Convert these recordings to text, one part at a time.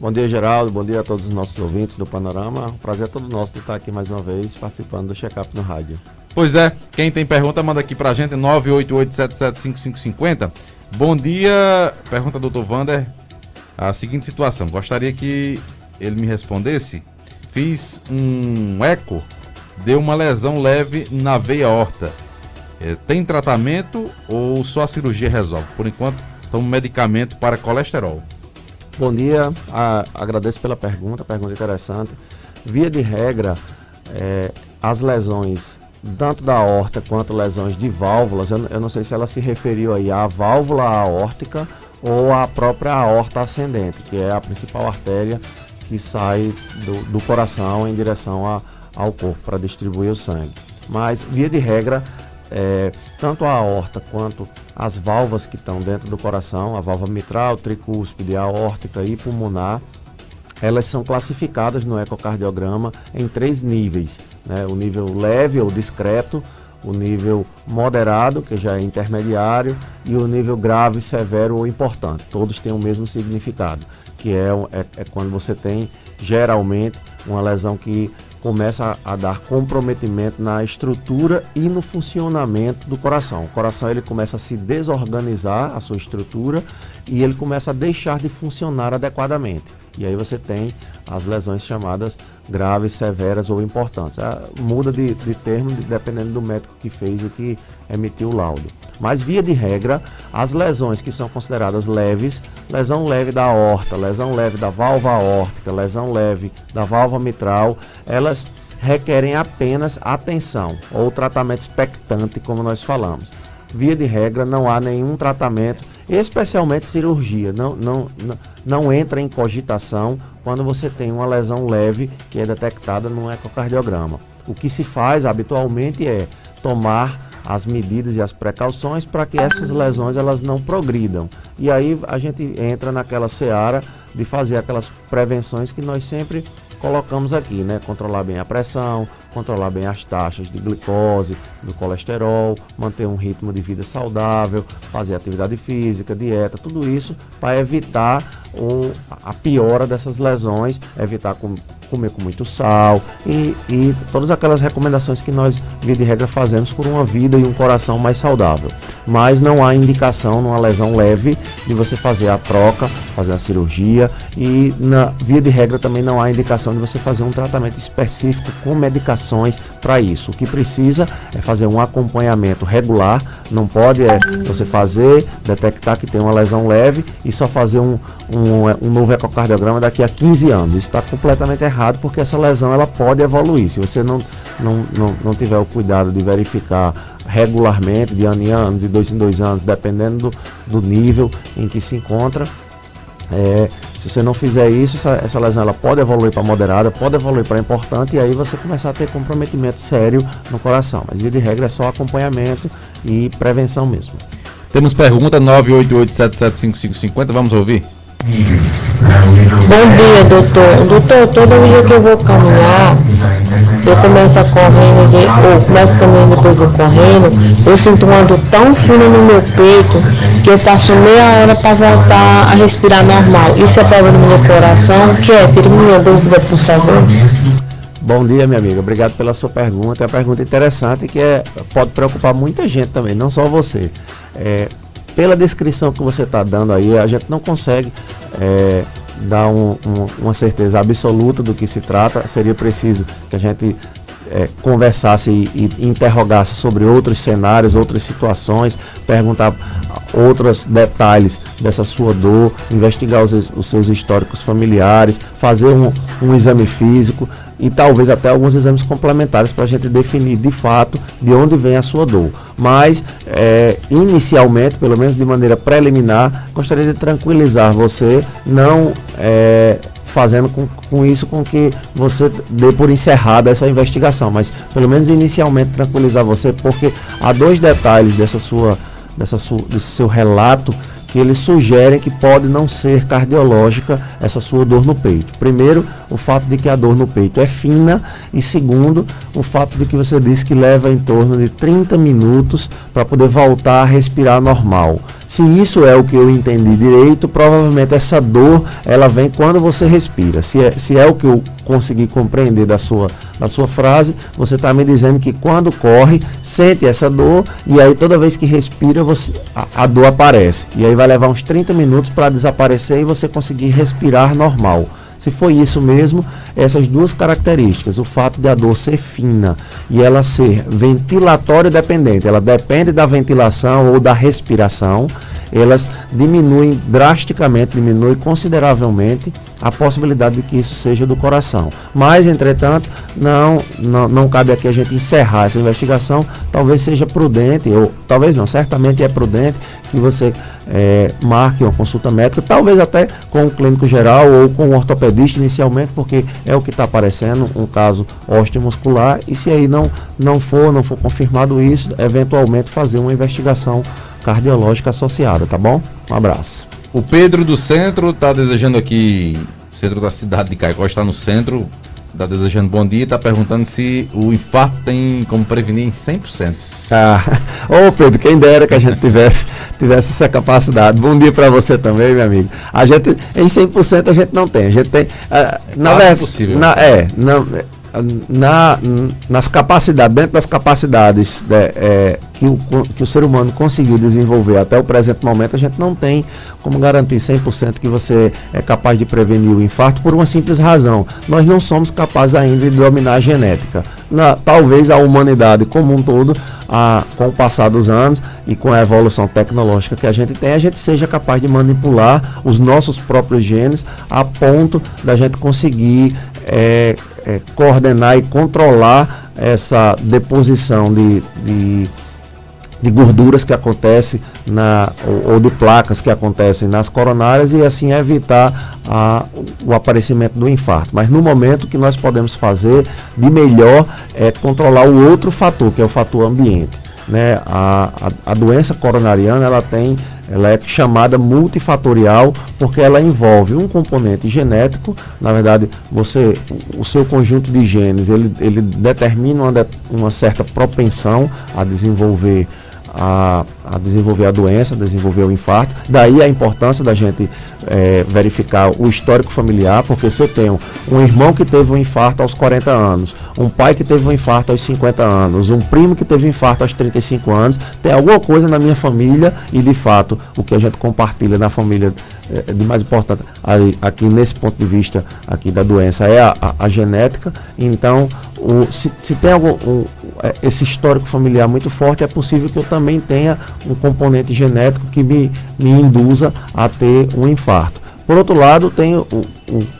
Bom dia, Geraldo. Bom dia a todos os nossos ouvintes do Panorama. O prazer é todo nosso de estar aqui mais uma vez participando do Check-up no rádio. Pois é, quem tem pergunta manda aqui pra gente, 988-775550. Bom dia, pergunta do Dr. Wander, a seguinte situação, gostaria que ele me respondesse. Fiz um eco, deu uma lesão leve na veia aorta. Tem tratamento ou só a cirurgia resolve? Por enquanto, tomo medicamento para colesterol. Bom dia, agradeço pela pergunta interessante. Via de regra, as lesões tanto da aorta quanto lesões de válvulas, eu não sei se ela se referiu aí à válvula aórtica ou à própria aorta ascendente, que é a principal artéria que sai do coração em direção ao corpo para distribuir o sangue. Mas, via de regra, tanto a aorta quanto as válvulas que estão dentro do coração, a válvula mitral, tricúspide, aórtica e pulmonar, elas são classificadas no ecocardiograma em 3 níveis, né? O nível leve ou discreto, o nível moderado, que já é intermediário, e o nível grave, severo ou importante. Todos têm o mesmo significado, que é quando você tem, geralmente, uma lesão que começa a dar comprometimento na estrutura e no funcionamento do coração. O coração ele começa a se desorganizar, a sua estrutura, e ele começa a deixar de funcionar adequadamente. E aí você tem as lesões chamadas graves, severas ou importantes. Muda de termo dependendo do médico que fez e que emitiu o laudo. Mas, via de regra, as lesões que são consideradas leves, lesão leve da aorta, lesão leve da válvula aórtica, lesão leve da válvula mitral, elas requerem apenas atenção ou tratamento expectante, como nós falamos. Via de regra, não há nenhum tratamento, especialmente cirurgia, não entra em cogitação quando você tem uma lesão leve que é detectada no ecocardiograma. O que se faz habitualmente é tomar as medidas e as precauções para que essas lesões elas não progridam. E aí a gente entra naquela seara de fazer aquelas prevenções que nós sempre colocamos aqui, né? Controlar bem a pressão, controlar bem as taxas de glicose, do colesterol, manter um ritmo de vida saudável, fazer atividade física, dieta, tudo isso para evitar a piora dessas lesões, evitar comer com muito sal e todas aquelas recomendações que nós, via de regra, fazemos por uma vida e um coração mais saudável. Mas não há indicação numa lesão leve de você fazer a troca, fazer a cirurgia, e na via de regra também não há indicação de você fazer um tratamento específico com medicações para isso. O que precisa é fazer um acompanhamento regular, não pode você detectar que tem uma lesão leve e só fazer um novo ecocardiograma daqui a 15 anos. Isso está completamente errado, porque essa lesão ela pode evoluir. Se você não tiver o cuidado de verificar regularmente, de ano em ano, de 2 em 2 anos, dependendo do nível em que se encontra, se você não fizer isso, essa lesão ela pode evoluir para moderada, pode evoluir para importante, e aí você começar a ter comprometimento sério no coração. Mas, via de regra, é só acompanhamento e prevenção mesmo. Temos pergunta 988-775550, vamos ouvir? Bom dia, doutor. Doutor, todo dia que eu vou caminhar, eu começo caminhando, depois vou correndo, eu sinto uma dor tão fina no meu peito que eu passo meia hora para voltar a respirar normal. Isso é problema no meu coração? O que é? Tire minha dúvida, por favor. Bom dia, minha amiga. Obrigado pela sua pergunta. É uma pergunta interessante que pode preocupar muita gente também, não só você. Pela descrição que você está dando aí, a gente não consegue dar uma certeza absoluta do que se trata. Seria preciso que a gente conversasse e interrogasse sobre outros cenários, outras situações, perguntar outros detalhes dessa sua dor, investigar os seus históricos familiares, fazer um exame físico e talvez até alguns exames complementares para a gente definir de fato de onde vem a sua dor. Mas, inicialmente, pelo menos de maneira preliminar, gostaria de tranquilizar você, não fazendo com isso com que você dê por encerrada essa investigação, mas pelo menos inicialmente tranquilizar você, porque há 2 detalhes desse seu relato que eles sugerem que pode não ser cardiológica essa sua dor no peito. Primeiro, o fato de que a dor no peito é fina, e segundo, o fato de que você disse que leva em torno de 30 minutos para poder voltar a respirar normal. Se isso é o que eu entendi direito, provavelmente essa dor ela vem quando você respira. Se é o que eu consegui compreender da sua frase, você está me dizendo que quando corre, sente essa dor e aí toda vez que respira, a dor aparece. E aí vai levar uns 30 minutos para desaparecer e você conseguir respirar normal. Se foi isso mesmo, essas duas características, o fato de a dor ser fina e ela ser ventilatório dependente, ela depende da ventilação ou da respiração, elas diminuem drasticamente, diminuem consideravelmente a possibilidade de que isso seja do coração. Mas, entretanto, não cabe aqui a gente encerrar essa investigação. Talvez seja prudente, ou talvez não, certamente é prudente que você marque uma consulta médica, talvez até com o clínico geral ou com o ortopedista inicialmente, porque é o que está aparecendo, um caso osteomuscular, e se aí não for confirmado isso, eventualmente fazer uma investigação cardiológica associada, tá bom? Um abraço. O Pedro do Centro está desejando aqui, centro da cidade de Caicó, está no centro, está desejando bom dia, está perguntando se o infarto tem como prevenir em 100%. Pedro, quem dera que a gente tivesse essa capacidade. Bom dia para você também, meu amigo. A gente, em 100% a gente não tem. A gente tem, na verdade, possível. Nas capacidades, dentro das capacidades que o ser humano conseguiu desenvolver até o presente momento, a gente não tem como garantir 100% que você é capaz de prevenir o infarto por uma simples razão. Nós não somos capazes ainda de dominar a genética. Talvez a humanidade como um todo, com o passar dos anos e com a evolução tecnológica que a gente tem, a gente seja capaz de manipular os nossos próprios genes a ponto da gente conseguir coordenar e controlar essa deposição de gorduras que acontece ou de placas que acontecem nas coronárias e assim evitar o aparecimento do infarto. Mas no momento o que nós podemos fazer de melhor é controlar o outro fator, que é o fator ambiente, né? A doença coronariana ela é chamada multifatorial porque ela envolve um componente genético. Na verdade, o seu conjunto de genes ele determina uma certa propensão a desenvolver a doença, a desenvolver o infarto. Daí a importância da gente verificar o histórico familiar, porque se eu tenho um irmão que teve um infarto aos 40 anos, um pai que teve um infarto aos 50 anos, um primo que teve um infarto aos 35 anos, tem alguma coisa na minha família e de fato o que a gente compartilha na família de mais importante aqui nesse ponto de vista aqui da doença é a genética. Então se tem esse histórico familiar muito forte, é possível que eu também tenha um componente genético que me induza a ter um infarto. Por outro lado,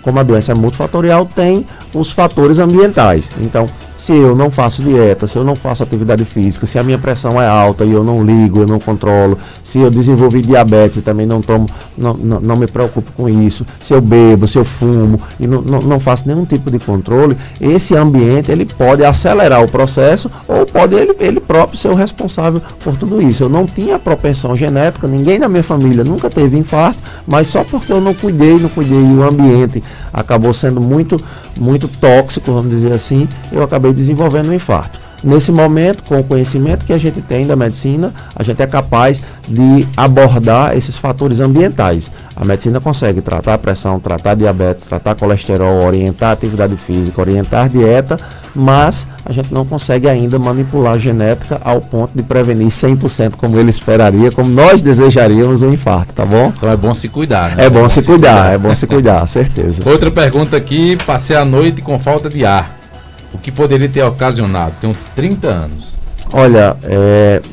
como a doença é multifatorial, tem os fatores ambientais. Então, se eu não faço dieta, se eu não faço atividade física, se a minha pressão é alta e eu não ligo, eu não controlo, se eu desenvolvi diabetes e também não me preocupo com isso, se eu bebo, se eu fumo e não faço nenhum tipo de controle, esse ambiente ele pode acelerar o processo ou pode ele próprio ser o responsável por tudo isso. Eu não tinha propensão genética, ninguém na minha família nunca teve infarto, mas só porque eu não cuidei e o ambiente acabou sendo muito, muito tóxico, vamos dizer assim, eu acabei desenvolvendo um infarto. Nesse momento, com o conhecimento que a gente tem da medicina, a gente é capaz de abordar esses fatores ambientais. A medicina consegue tratar a pressão, tratar diabetes, tratar colesterol, orientar a atividade física, orientar a dieta, mas a gente não consegue ainda manipular a genética ao ponto de prevenir 100% como ele esperaria, como nós desejaríamos o infarto, tá bom? Então é bom se cuidar, né? É bom se cuidar, certeza. Outra pergunta aqui, passei a noite com falta de ar. O que poderia ter ocasionado? Tenho 30 anos. Olha,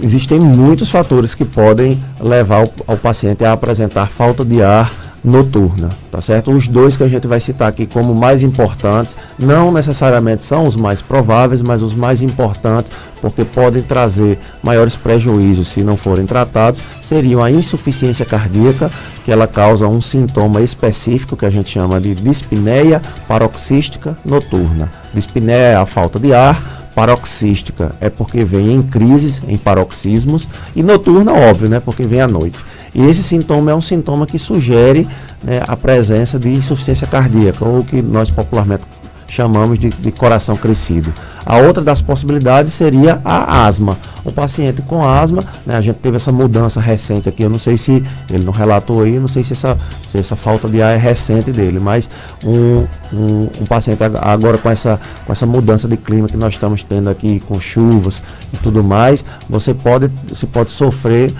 existem muitos fatores que podem levar ao paciente a apresentar falta de ar noturna, tá certo? Os dois que a gente vai citar aqui como mais importantes, não necessariamente são os mais prováveis, mas os mais importantes, porque podem trazer maiores prejuízos se não forem tratados, seriam a insuficiência cardíaca, que ela causa um sintoma específico que a gente chama de dispneia paroxística noturna. Dispneia é a falta de ar, paroxística é porque vem em crises, em paroxismos, e noturna, óbvio, né, porque vem à noite. E esse sintoma é um sintoma que sugere, né, a presença de insuficiência cardíaca, ou que nós popularmente chamamos de coração crescido. A outra das possibilidades seria a asma. O paciente com asma, né, a gente teve essa mudança recente aqui, eu não sei se ele não relatou aí, não sei se essa falta de ar é recente dele, mas um paciente agora com essa mudança de clima que nós estamos tendo aqui, com chuvas e tudo mais, você pode sofrer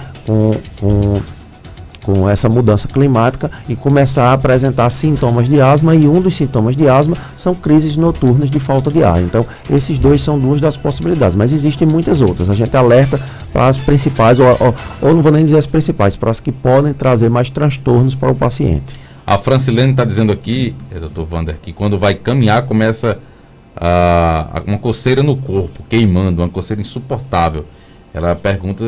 com essa mudança climática e começar a apresentar sintomas de asma, e um dos sintomas de asma são crises noturnas de falta de ar. Então, esses dois são duas das possibilidades, mas existem muitas outras. A gente alerta para as principais, ou não vou nem dizer as principais, para as que podem trazer mais transtornos para o paciente. A Francilene está dizendo aqui, doutor Wander, que quando vai caminhar começa uma coceira no corpo, queimando, uma coceira insuportável. Ela pergunta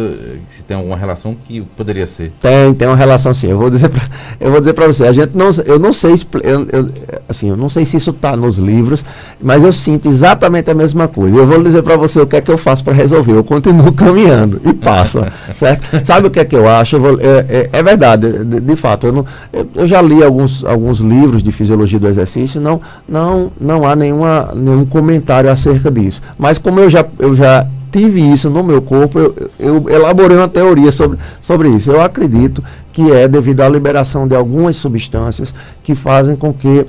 se tem alguma relação, que poderia ser. Tem uma relação, sim. Eu vou dizer para você, eu não sei se isso está nos livros, mas eu sinto exatamente a mesma coisa. Eu vou dizer para você o que é que eu faço para resolver. Eu continuo caminhando e passa, certo? Sabe o que é que eu acho? É verdade, de fato. Eu já li alguns livros de fisiologia do exercício, não há nenhum comentário acerca disso. Mas como eu já tive isso no meu corpo, eu elaborei uma teoria sobre isso. Eu acredito que é devido à liberação de algumas substâncias que fazem com que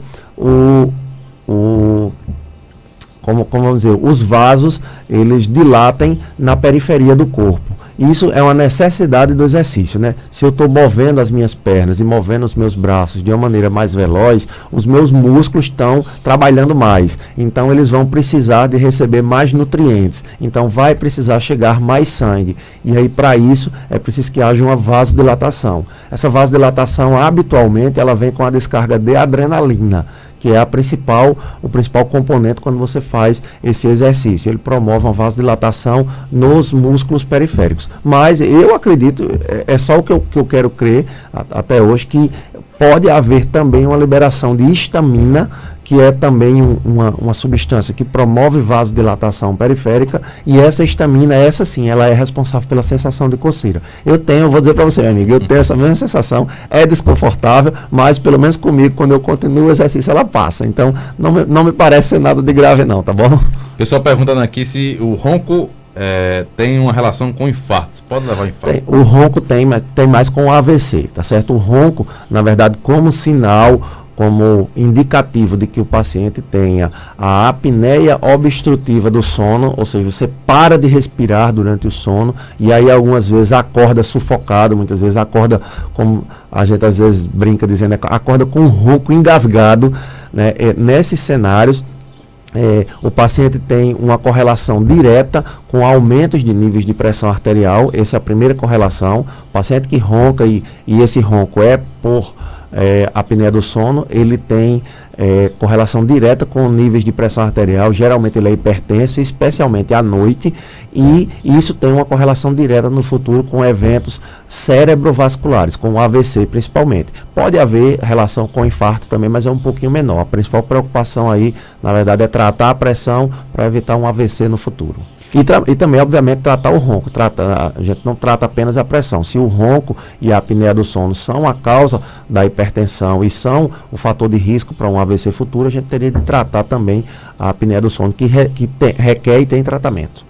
como vamos dizer, os vasos, eles dilatem na periferia do corpo. Isso é uma necessidade do exercício, né? Se eu estou movendo as minhas pernas e movendo os meus braços de uma maneira mais veloz, os meus músculos estão trabalhando mais. Então, eles vão precisar de receber mais nutrientes. Então, vai precisar chegar mais sangue. E aí, para isso, é preciso que haja uma vasodilatação. Essa vasodilatação, habitualmente, ela vem com a descarga de adrenalina, que é o principal componente quando você faz esse exercício. Ele promove uma vasodilatação nos músculos periféricos. Mas eu acredito, é só o que eu quero crer até hoje, que pode haver também uma liberação de histamina, que é também uma substância que promove vasodilatação periférica, e essa histamina, essa sim, ela é responsável pela sensação de coceira. Vou dizer para você, amigo, eu tenho essa mesma sensação, é desconfortável, mas pelo menos comigo, quando eu continuo o exercício, ela passa. Então, não me parece ser nada de grave não, tá bom? Pessoal perguntando aqui se o ronco tem uma relação com infartos. Pode levar a infarto? O ronco mas tem mais com o AVC, tá certo? O ronco, na verdade, como sinal, como indicativo de que o paciente tenha a apneia obstrutiva do sono, ou seja, você para de respirar durante o sono, e aí algumas vezes acorda sufocado, muitas vezes acorda, como a gente às vezes brinca dizendo, acorda com um ronco engasgado, né? Nesses cenários, o paciente tem uma correlação direta com aumentos de níveis de pressão arterial. Essa é a primeira correlação. O paciente que ronca, e esse ronco é por apneia do sono, ele tem correlação direta com níveis de pressão arterial. Geralmente ele é hipertenso, especialmente à noite, e isso tem uma correlação direta no futuro com eventos cerebrovasculares, com o AVC principalmente. Pode haver relação com infarto também, mas é um pouquinho menor. A principal preocupação aí, na verdade, é tratar a pressão para evitar um AVC no futuro. E também, obviamente, tratar o ronco. A gente não trata apenas a pressão. Se o ronco e a apneia do sono são a causa da hipertensão e são o fator de risco para um AVC futuro, a gente teria de tratar também a apneia do sono, que requer e tem tratamento.